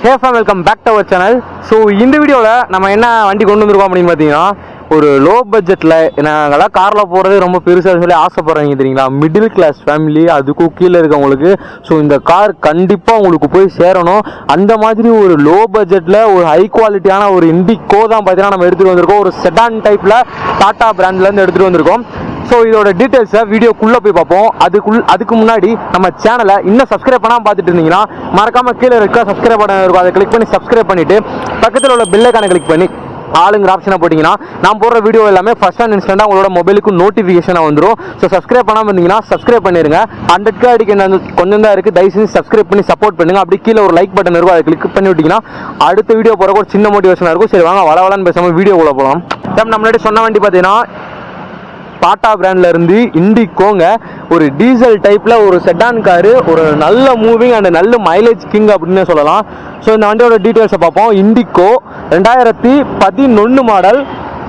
Hey fam, welcome back to our channel. So இந்த வீடியோல நம்ம என்ன வண்டி கொண்டு வந்திருக்கோம் அப்படினு பாத்தீங்கன்னா ஒரு லோ பட்ஜெட்ல நாங்கலாம் கார்ல போறது ரொம்ப பெருசா சொல்லி ஆசைப்படுறீங்க தெரியுங்களா, மிடில் கிளாஸ் ஃபேமிலி அதுக்கு கீழ இருக்கவங்களுக்கு. ஸோ இந்த கார் கண்டிப்பா உங்களுக்கு போய் சேரணும். அந்த மாதிரி ஒரு லோ பட்ஜெட்ல ஒரு ஹை குவாலிட்டியான ஒரு இண்டிகோ தான் பாத்தீங்கன்னா நம்ம எடுத்துட்டு வந்திருக்கோம். ஒரு செடான் டைப்ல டாடா பிராண்ட்ல இருந்து எடுத்துட்டு வந்திருக்கோம். ஸோ இதோட டீட்டெயில்ஸை வீடியோக்குள்ளே போய் பார்ப்போம். அதுக்கு முன்னாடி நம்ம சேனலை இன்னும் சப்ஸ்கிரைப் பண்ணாமல் பார்த்துட்டு இருந்தீங்கன்னா மறக்காம கீழே இருக்க சப்ஸ்கிரைப் பண்ண இருக்கும், அதை கிளிக் பண்ணி சப்ஸ்கிரைப் பண்ணிட்டு பக்கத்தில் உள்ள பெல் ஐகானை கிளிக் பண்ணி ஆளுங்கிற ஆப்ஷனை போட்டிங்கன்னா நான் போடுற வீடியோ எல்லாமே ஃபர்ஸ்ட் அண்ட் இன்ஸ்டன்ட்டாக உங்களோட மொபைலுக்கு நோட்டிஃபிகேஷனாக வந்துடும். ஸோ சப்ஸ்கிரைப் பண்ணாமல் இருந்தீங்கன்னா சப்ஸ்கிரைப் பண்ணிடுங்க. 100K அடிக்க கொஞ்சம் தான் இருக்குது, தயவு செஞ்சு சப்ஸ்கிரைப் பண்ணி சப்போர்ட் பண்ணுங்கள். அப்படி கீழே ஒரு லைக் பட்டன் இருக்கும், அதை கிளிக் பண்ணி விட்டிங்கன்னா அடுத்த வீடியோ போகிறக்கு ஒரு சின்ன மோட்டிவேஷனாக இருக்கும். சரி வாங்க வளவலன்னு பேசாமல் வீடியோக்குள்ளே போகலாம். நம்ம முன்னாடி சொன்ன வண்டி பார்த்தீங்கன்னா டாடா பிராண்ட்ல இருந்து இண்டிகோங்க. ஒரு டீசல் டைப்ல ஒரு செடான் காரு, ஒரு நல்ல மூவிங் அண்ட் நல்ல மைலேஜ் கிங் அப்படின்னு சொல்லலாம். ஸோ இந்த வண்டியோட டீட்டெயில்ஸை பார்ப்போம். இண்டிகோ 2011 மாடல்,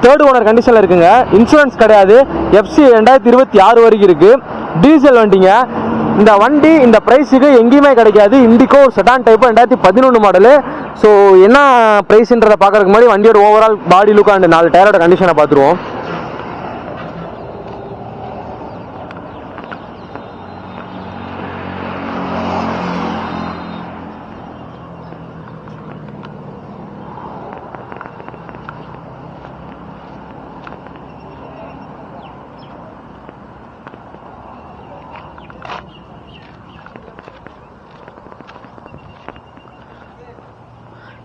தேர்ட் ஓனர் கண்டிஷன்ல இருக்குங்க. இன்சூரன்ஸ் கிடையாது, எஃப்சி 2026 வரைக்கும் இருக்கு. டீசல் வண்டிங்க. இந்த வண்டி இந்த பிரைஸுக்கு எங்கேயுமே கிடைக்காது. Indigo sedan type 2011 model. So என்ன பிரைஸ்ன்றதை பார்க்கறதுக்கு முன்னாடி வண்டியோட ஓவரால் பாடி லுக் அண்ட் 4 டயரோட கண்டிஷனை பார்த்துருவோம்.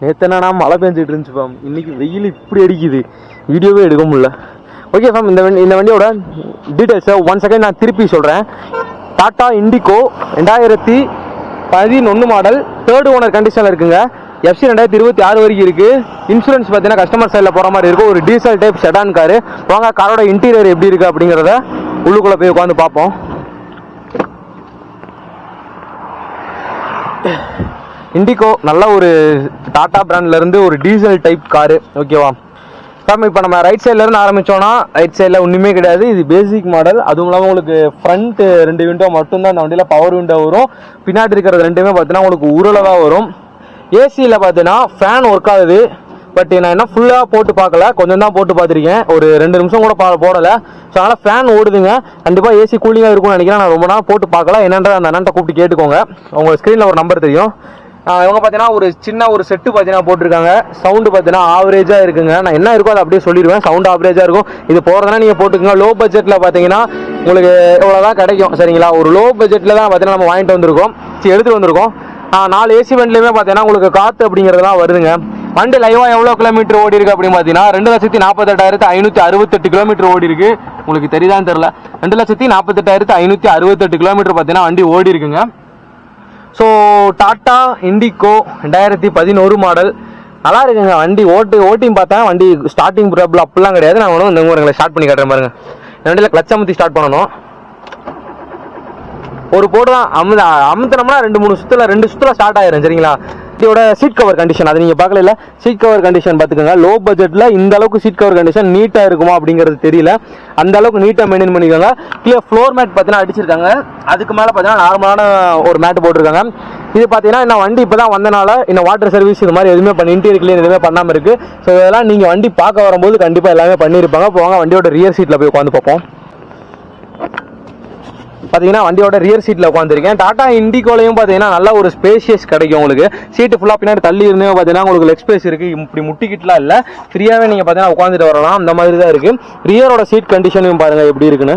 நேற்றுனா மழை பெஞ்சிட்டு இருந்துச்சு ஃபேம், இன்னைக்கு வெயில் இப்படி அடிக்குது, வீடியோவே எடுக்க முடியல. ஓகே ஃபேம், இந்த வண்டியோட டீட்டெயில்ஸை ஒன் செகண்ட் நான் திருப்பி சொல்கிறேன். Tata indigo 2011 model, third owner கண்டிஷனில் இருக்குங்க. எஃப்சி 2026 வரைக்கும் இருக்குது. இன்சூரன்ஸ் பார்த்தீங்கன்னா கஸ்டமர் சைடில் போகிற மாதிரி இருக்கும். ஒரு டீசல் டைப் செடான் காரு. வாங்க காரோட இன்டீரியர் எப்படி இருக்குது அப்படிங்கிறத உள்ளுக்குள்ளே போய் உட்காந்து பார்ப்போம். இண்டிகோ நல்ல ஒரு டாடா பிராண்ட்ல இருந்து ஒரு டீசல் டைப் காரு. ஓகேவா ஃபேம், இப்போ நம்ம ரைட் சைட்ல இருந்து ஆரம்பிச்சோம்னா ரைட் சைடில் ஒன்றுமே கிடையாது. இது பேசிக் மாடல். அதுவும் இல்லாமல் உங்களுக்கு ஃப்ரண்ட் 2 விண்டோ மட்டும்தான் இந்த வண்டியில் பவர் விண்டோ வரும். பின்னாடி இருக்கிறது ரெண்டுமே பார்த்தீங்கன்னா உங்களுக்கு உருளை தான் வரும். ஏசியில் பார்த்தீங்கன்னா ஃபேன் ஒர்க் ஆகுது. பட் நான் என்ன ஃபுல்லாக போட்டு பார்க்கல, கொஞ்சம் தான் போட்டு பார்த்துருக்கேன். ஒரு 2 நிமிஷம் கூட போடலை. ஸோ அதனால் ஃபேன் ஓடுதுங்க. கண்டிப்பாக ஏசி கூலிங்காக இருக்கும்னு நினைக்கிறேன். நான் ரொம்ப நாள் போட்டு பார்க்கல. என்னன்ற அந்த அண்ணன்ட்ட கூப்பிட்டு கேட்டுக்கோங்க. உங்கள் ஸ்க்ரீனில் ஒரு நம்பர் தெரியும். இவங்க பார்த்தீங்கன்னா ஒரு சின்ன ஒரு செட்டு பார்த்தீங்கன்னா போட்டிருக்காங்க. சவுண்டு பார்த்தீங்கன்னா ஆவரேஜாக இருக்குங்க. நான் என்ன இருக்கோ அதை அப்படியே சொல்லிடுவேன். சவுண்டு ஆவரேஜாக இருக்கும். இது போகிறதுனா நீங்கள் போட்டுக்கோங்க. லோ பட்ஜெட்டில் பார்த்தீங்கன்னா உங்களுக்கு இவ்வளோதான் கிடைக்கும். சரிங்களா, ஒரு லோ பட்ஜெட்டில் தான் பார்த்தீங்கன்னா நம்ம வாங்கிட்டு வந்திருக்கோம், எடுத்துகிட்டு வந்திருக்கோம். 4 ஏசி வண்டிலையுமே பார்த்தீங்கன்னா உங்களுக்கு காற்று அப்படிங்கிறதுலாம் வருதுங்க. வண்டி லைவாக எவ்வளோ கிலோமீட்டர் ஓடி இருக்கு அப்படின்னு பார்த்தீங்கன்னா 2,48,568 கிலோமீட்டர் ஓடி இருக்கு. உங்களுக்கு தெரியுதான்னு தெரியல. 2,48,568 கிலோமீட்டர் பார்த்தீங்கன்னா வண்டி ஓடி இருக்குங்க. ஸோ டாடா இண்டிகோ 2011 மாடல் நல்லா இருக்குங்க. வண்டி ஓட்டியும் பார்த்தேன். வண்டி ஸ்டார்டிங் ப்ராப்ளம் அப்படிலாம் கிடையாது. நான் ஒன்றும் இந்த ஊருங்களை ஸ்டார்ட் பண்ணி காட்டுறேன் பாருங்க. இந்த வண்டியில் கிளச் அமுத்தி ஸ்டார்ட் பண்ணணும். ஒரு போட்டு தான் அமுத்தினோம்னா 2 சுற்றுல ஸ்டார்ட் ஆயிரும். சரிங்களா, இதோட சீட் கவர் கண்டிஷன் அது நீங்கள் பார்க்கல. சீட் கவர் கண்டிஷன் பார்த்துக்கோங்க. லோ பட்ஜெட்டில் இந்த அளவுக்கு சீட் கவர் கண்டிஷன் நீட்டாக இருக்குமா அப்படிங்கிறது தெரியல. அந்த அளவுக்கு நீட்டாக மெயின்டைன் பண்ணிக்கோங்க. கீழே ஃப்ளோர் மேட் பார்த்தீங்கன்னா அடிச்சிருக்காங்க. அதுக்கு மேலே பார்த்தீங்கன்னா நார்மலான ஒரு மேட் போட்டிருக்காங்க. இது பார்த்தீங்கன்னா இந்த வண்டி இப்போ தான் வந்தனால இன்னும் வாட்டர் சர்வீஸ் இது மாதிரி எதுவுமே இன்டீரியர் கிளீன் எதுவுமே பண்ணாமல் இருக்குது. ஸோ இதெல்லாம் நீங்கள் வண்டி பார்க்க வரும்போது கண்டிப்பாக எல்லாமே பண்ணியிருப்பாங்க. போவாங்க வண்டியோட ரியர் சீட்டில் போய் உட்காந்து பார்ப்போம். பார்த்தீங்கன்னா வண்டியோட ரியர் சீட்டில் உட்காந்துருக்கேன். டாடா இண்டிகோலையும் பார்த்தீங்கன்னா நல்ல ஒரு ஸ்பேஷியஸ் கிடைக்கும் உங்களுக்கு. சீட்டு ஃபுல்லாக பின்னாடி தள்ளி இருந்து பார்த்தீங்கன்னா உங்களுக்கு லெக் ஸ்பேஸ் இருக்குது. இப்படி முட்டிக்கிட்டுலாம் இல்லை, ஃப்ரீயாகவே நீங்கள் பார்த்தீங்கன்னா உட்காந்துட்டு வரலாம். அந்த மாதிரி தான் இருக்குது. ரியரோட சீட் கண்டிஷனையும் பாருங்கள் எப்படி இருக்குன்னு.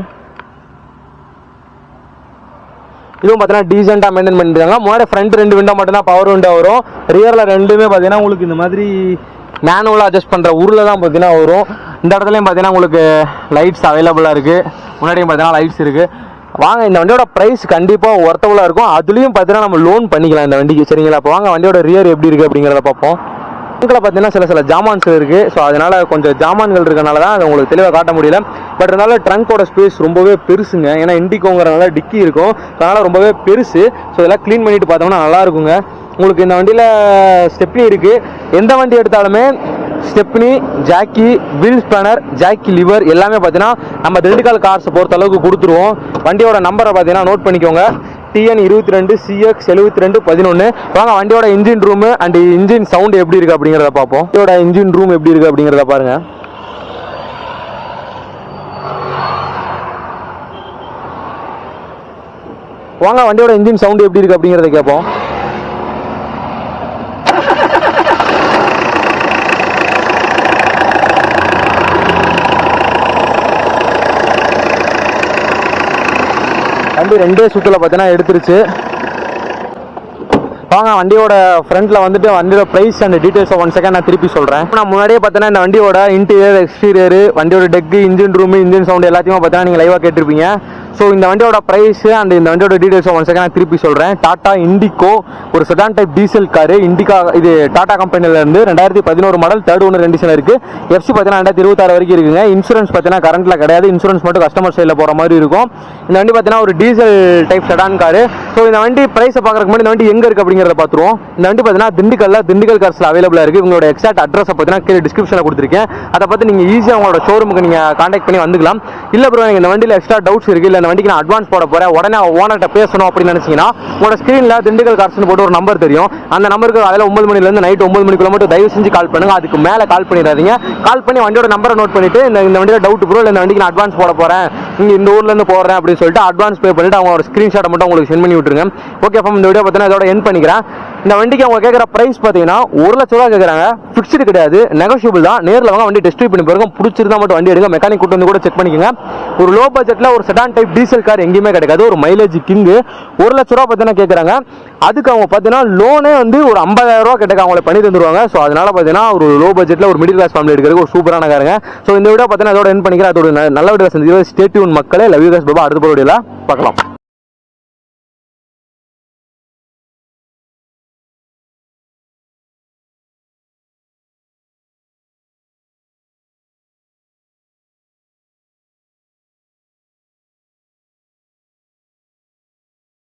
இதுவும் பார்த்தீங்கன்னா டீசெண்டாக மெயின்டைன் பண்ணிருக்காங்க. முன்னாடி ஃப்ரண்ட் 2 விண்டோ மட்டும்தான் பவர் விண்டோ வரும். ரியரில் ரெண்டுமே பார்த்தீங்கன்னா உங்களுக்கு இந்த மாதிரி மேனுவலாக அட்ஜஸ்ட் பண்ணுற உருளை தான் பார்த்தீங்கன்னா வரும். இந்த இடத்துலையும் பார்த்தீங்கன்னா உங்களுக்கு லைட்ஸ் அவைலபிளாக இருக்குது. முன்னாடியும் பார்த்தீங்கன்னா லைட்ஸ் இருக்குது. வாங்க, இந்த வண்டியோட ப்ரைஸ் கண்டிப்பாக ஒர்த்தபுளாக இருக்கும். அதுலேயும் பார்த்தீங்கன்னா நம்ம லோன் பண்ணிக்கலாம் இந்த வண்டிக்கு. சரிங்களா, அப்போ வாங்க வண்டியோட ரியர் எப்படி இருக்குது அப்படிங்கிறத பார்ப்போம். இதில் பார்த்தீங்கன்னா சில ஜாமான்ஸ் இருக்குது. ஸோ அதனால் கொஞ்சம் ஜாமான்கள் இருக்கனால தான் அதை உங்களுக்கு தெளிவாக காட்ட முடியல. பட் இருந்தாலும் ட்ரங்கோட ஸ்பேஸ் ரொம்பவே பெருசுங்க. ஏன்னா இண்டிகோங்கிறனால டிக்கி இருக்கும். அதனால் ரொம்பவே பெருசு. ஸோ இதெல்லாம் க்ளீன் பண்ணிட்டு பார்த்தோம்னா நல்லா இருக்குங்க. உங்களுக்கு இந்த வண்டியில் ஸ்டெப்னி இருக்குது. எந்த வண்டி எடுத்தாலுமே stepney, jack, wheel spanner, jack lever எல்லாமே பார்த்தீங்கன்னா நம்ம திண்டுக்கல் கார்ஸை பொறுத்த அளவுக்கு கொடுத்துருவோம். வண்டியோட நம்பரை பார்த்தீங்கன்னா நோட் பண்ணிக்கோங்க. TN 22 CX 7211. வாங்க வண்டியோட engine room and engine sound எப்படி இருக்கு அப்படிங்கிறத பார்ப்போம். வண்டியோட இன்ஜின் ரூம் எப்படி இருக்கு அப்படிங்கிறத பாருங்க. வாங்க வண்டியோட இன்ஜின் சவுண்ட் எப்படி இருக்கு அப்படிங்கிறத கேட்போம். வண்டி 2 சுத்துல பார்த்தீங்கன்னா எடுத்துருச்சு. வாங்க வண்டியோட ஃப்ரண்ட்ல வந்துட்டு வண்டியோட price and details one second நான் திருப்பி சொல்றேன். நான் முன்னாடியே பார்த்தீங்கன்னா இந்த வண்டியோட இன்டீரியர் எக்ஸ்டீரியர் வண்டியோட deck engine room engine sound எல்லாத்தையும் பார்த்தீங்கன்னா நீங்கள் லைவாக கேட்டிருப்பீங்க. ஸோ இந்த வண்டியோட ப்ரைஸ் அண்ட் இந்த வண்டியோட டீடைல்ஸ் ஒன் செகண்ட் நான் திருப்பி சொல்கிறேன். டாடா இண்டிகோ ஒரு sedan type diesel car. Indica இது டாடா கம்பெனிலேருந்து 2011 மாடல் 3rd ஓனர் கண்டிஷன் இருக்குது. FC பார்த்தீங்கன்னா 2026 வரைக்கும் இருக்குங்க. இன்சூரன்ஸ் பார்த்தீங்கன்னா கரண்ட்டில் கிடையாது. இன்சூரன்ஸ் மட்டும் கஸ்டமர் சைடில் போகிற மாதிரி இருக்கும். இந்த வண்டி பார்த்தீங்கன்னா ஒரு diesel type sedan car. So இந்த வண்டி ப்ரைஸை பார்க்குறதுக்கு முன்னாடி இந்த வண்டி எங்கே இருக்குது அப்படிங்கிறத பார்த்துருவோம். இந்த வண்டி பார்த்தீங்கன்னா திண்டுக்கல் கார்ஸில் அவைலபிளாக இருக்குது. உங்களோட எக்ஸாக்ட் அட்ரஸை பார்த்தீங்கன்னா கீழே டிஸ்கிரிப்ஷனில் கொடுத்துருக்கேன். அதை பார்த்து நீங்கள் ஈஸியாக உங்களோட ஷோரூமுக்கு நீங்கள் கான்டாக்ட் பண்ணி வந்துக்கலாம். இல்லை ப்ரோ எனக்கு இந்த வண்டியில் எக்ஸ்ட்ரா டவுட்ஸ் இருக்குது, இல்லை இந்த வண்டிக்கு நான் அட்வான்ஸ் போட போகிறேன், உடனே ஓனர்கிட்ட பேசணும் அப்படின்னு நினச்சிங்கன்னா உங்களோட ஸ்க்ரீனில் திண்டுக்கல் கார்ஸ்னு போட்டு ஒரு நம்பர் தெரியும். அந்த நம்பருக்கு அதில் 9 மணிலேருந்து நைட் 9 மணிக்குள்ள மட்டும் தயவு செஞ்சு கால் பண்ணுங்க. அதுக்கு மேலே கால் பண்ணிடாதீங்க. கால் பண்ணி வண்டியோட நம்பரை நோட் பண்ணிட்டு இந்த வண்டியோட டவுட் ப்ரோ இல்லை இந்த வண்டிக்கு நான் அட்வான்ஸ் போட போகிறேன், இங்கே இந்த ஊர்லேருந்து போடுறேன் அப்படின்னு சொல்லிட்டு அட்வான்ஸ் பே பண்ணிட்டு அவங்களோட ஸ்க்ரீன்ஷாட்டை மட்டும் உங்களுக்கு சென்ட் பண்ணி விட்டுருங்க. ஓகே அப்போ இந்த வீடியோ பார்த்தீங்கன்னா இதோட எண்ட் பண்ணிக்கிறேன். இந்த வண்டிக்கு அவங்க கேட்குற பிரைஸ் பார்த்தீங்கன்னா 1 லட்ச ரூபா கேட்குறாங்க. ஃபிக்ஸ்டு கிடையாது, நெகோஷியபிள் தான். நேரில் வாங்க வண்டி டெஸ்ட் ட்ரைவ் பண்ணி பாருங்க. பிடிச்சிருந்தா மட்டும் வண்டி எடுங்க. மெக்கானிக் கூட்டு வந்து கூட செக் பண்ணிக்கோங்க. ஒரு லோ பட்ஜெட்டில் ஒரு செடான் டைப் டீசல் கார் எங்கேயுமே கிடைக்காது. ஒரு மைலேஜ் கிங்கு 1 லட்ச ரூபா பார்த்தீங்கன்னா கேட்குறாங்க. அதுக்கு அவங்க பார்த்தீங்கன்னா லோனே வந்து ஒரு 50,000 ரூபா கிட்ட அவங்கள பண்ணி தந்துருவாங்க. ஸோ அதனால பார்த்தீங்கன்னா ஒரு லோ பட்ஜெட்டில் ஒரு மிடில் கிளாஸ் ஃபேமிலி எடுக்கிறதுக்கு ஒரு சூப்பரான காருங்க. ஸோ இந்த வீடியோ பார்த்தீங்கன்னா அதோட எண்ட் பண்ணிக்கிறேன். அதோட நல்ல வீடியோ செஞ்சு ஸ்டே டியூன் மக்களே. Love you guys. பாபா அடுத்த வீடியோவில் பார்க்கலாம்.